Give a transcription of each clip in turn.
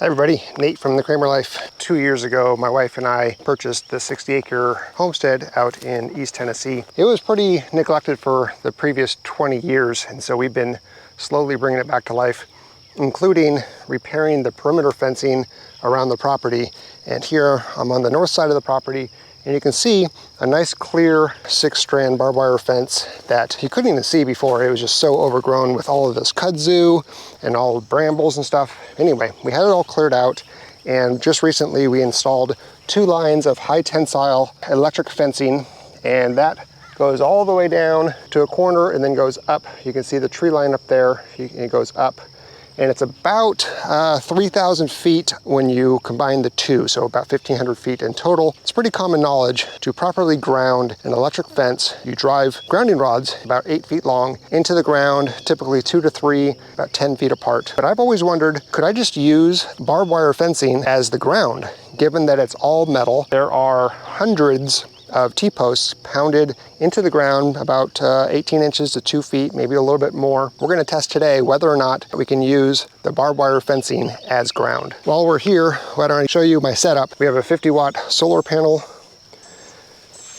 Hi everybody, Nate from The Kraemer Life. 2 years ago, my wife and I purchased the 60-acre homestead out in East Tennessee. It was pretty neglected for the previous 20 years, and so we've been slowly bringing it back to life, including repairing the perimeter fencing around the property. And here I'm on the north side of the property, and you can see a nice clear 6-strand barbed wire fence that you couldn't even see before. It was just so overgrown with all of this kudzu and all the brambles and stuff. Anyway, we had it all cleared out, and just recently we installed 2 lines of high tensile electric fencing, and that goes all the way down to a corner and then goes up. You can see the tree line up there, it goes up. And it's about 3,000 feet when you combine the two, so about 1,500 feet in total. It's pretty common knowledge to properly ground an electric fence. You drive grounding rods about 8 feet long into the ground, typically 2 to 3, about 10 feet apart. But I've always wondered, could I just use barbed wire fencing as the ground, given that it's all metal? There are hundreds of T-posts pounded into the ground about 18 inches to 2 feet, maybe a little bit more. We're going to test today whether or not we can use the barbed wire fencing as ground. While we're here, why don't I show you my setup? We have a 50-watt solar panel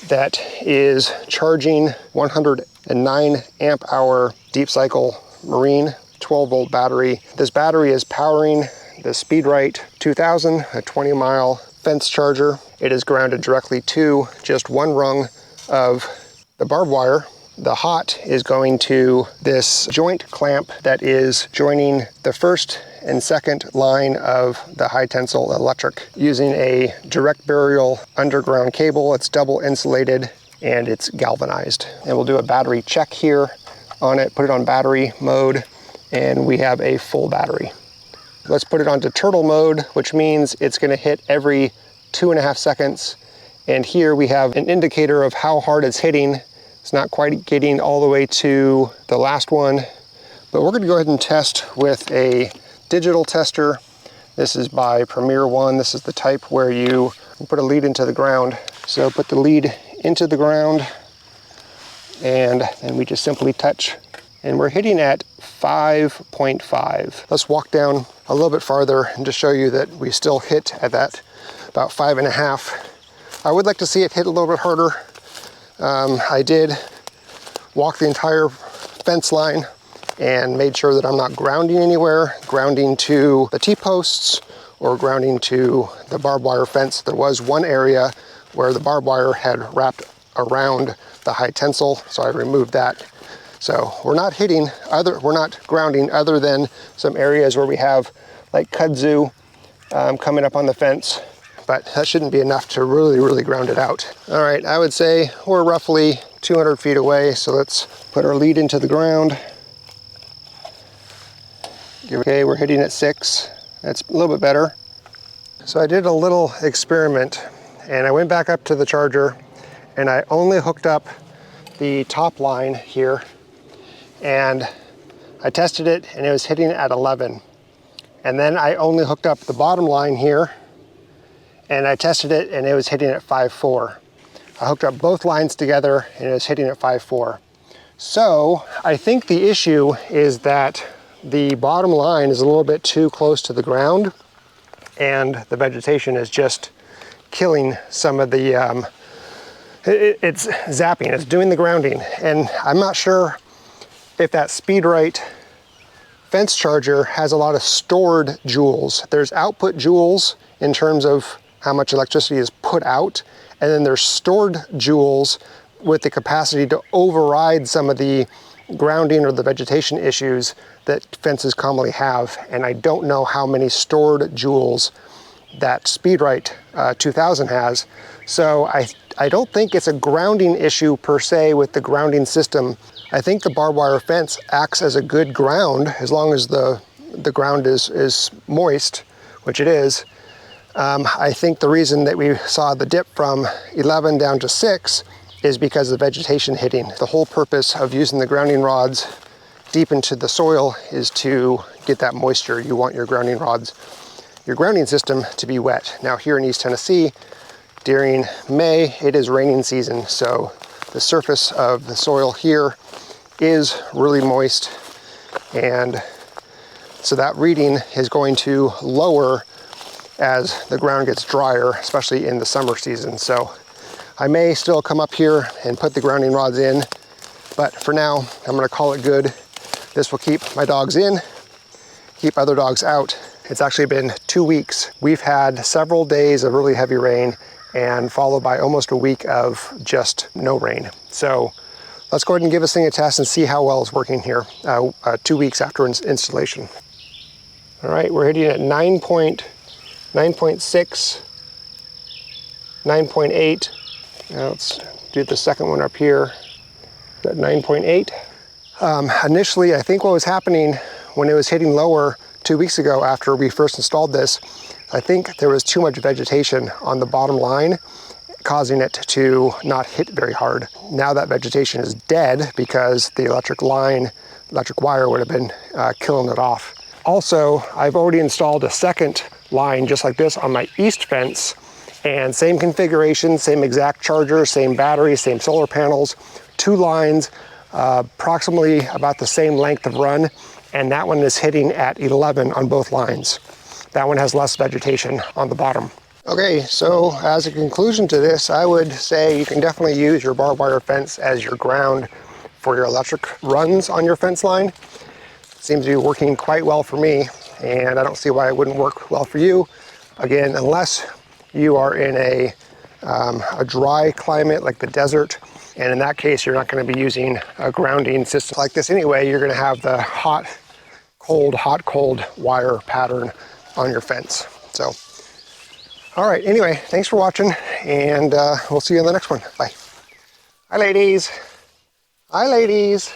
that is charging 109 amp hour deep cycle marine 12-volt battery. This battery is powering the SpeedRite 2000, a 20-mile fence charger. It is grounded directly to just one rung of the barbed wire. The hot is going to this joint clamp that is joining the first and second line of the high tensile electric using a direct burial underground cable. It's double insulated and it's galvanized. And we'll do a battery check here on it, put it on battery mode, and we have a full battery. Let's put it onto turtle mode, which means it's going to hit every 2.5 seconds. And here we have an indicator of how hard it's hitting. It's not quite getting all the way to the last one, but we're going to go ahead and test with a digital tester. This is by Premier One. This is the type where you put a lead into the ground. So put the lead into the ground, and then we just simply touch, and we're hitting at 5.5. Let's walk down a little bit farther and just show you that we still hit at that about 5.5. I would like to see it hit a little bit harder. I did walk the entire fence line and made sure that I'm not grounding anywhere, grounding to the T-posts or grounding to the barbed wire fence. There was one area where the barbed wire had wrapped around the high tensile, so I removed that. So we're not grounding other than some areas where we have like kudzu coming up on the fence, but that shouldn't be enough to really ground it out. All right, I would say we're roughly 200 feet away, so let's put our lead into the ground. Okay, we're hitting at 6. That's a little bit better. So I did a little experiment, and I went back up to the charger, and I only hooked up the top line here, and I tested it, and it was hitting at 11. And then I only hooked up the bottom line here, and I tested it, and it was hitting at 5.4. I hooked up both lines together, and it was hitting at 5.4. So I think the issue is that the bottom line is a little bit too close to the ground, and the vegetation is just killing some of the, it's zapping, it's doing the grounding. And I'm not sure if that SpeedRite fence charger has a lot of stored joules. There's output joules in terms of how much electricity is put out, and then there's stored joules with the capacity to override some of the grounding or the vegetation issues that fences commonly have. And I don't know how many stored joules that SpeedRite 2000 has. So I don't think it's a grounding issue per se with the grounding system. I think the barbed wire fence acts as a good ground as long as the ground is moist, which it is. I think the reason that we saw the dip from 11 down to 6 is because of the vegetation hitting. The whole purpose of using the grounding rods deep into the soil is to get that moisture. You want your grounding rods, your grounding system to be wet. Now here in East Tennessee, during May, it is raining season, so the surface of the soil here is really moist, and so that reading is going to lower as the ground gets drier, especially in the summer season. So I may still come up here and put the grounding rods in, but for now, I'm gonna call it good. This will keep my dogs in, keep other dogs out. It's actually been 2 weeks. We've had several days of really heavy rain and followed by almost a week of just no rain. So let's go ahead and give this thing a test and see how well it's working here 2 weeks after installation. All right, we're hitting at 9.6, 9.8. Now let's do the second one up here at 9.8. Initially, I think what was happening when it was hitting lower 2 weeks ago after we first installed this, I think there was too much vegetation on the bottom line, causing it to not hit very hard. Now that vegetation is dead because the electric wire would have been killing it off. Also, I've already installed a second line just like this on my east fence, and same configuration, same exact charger, same battery, same solar panels, 2 lines, approximately about the same length of run, and that one is hitting at 11 on both lines. That one has less vegetation on the bottom. Okay, so as a conclusion to this, I would say you can definitely use your barbed wire fence as your ground for your electric runs on your fence line. Seems to be working quite well for me, and I don't see why it wouldn't work well for you. Again, unless you are in a dry climate like the desert, and in that case, you're not going to be using a grounding system like this anyway. You're going to have the hot, cold wire pattern on your fence. So, all right, anyway, thanks for watching, and we'll see you in the next one. Bye. Hi, ladies. Hi, ladies.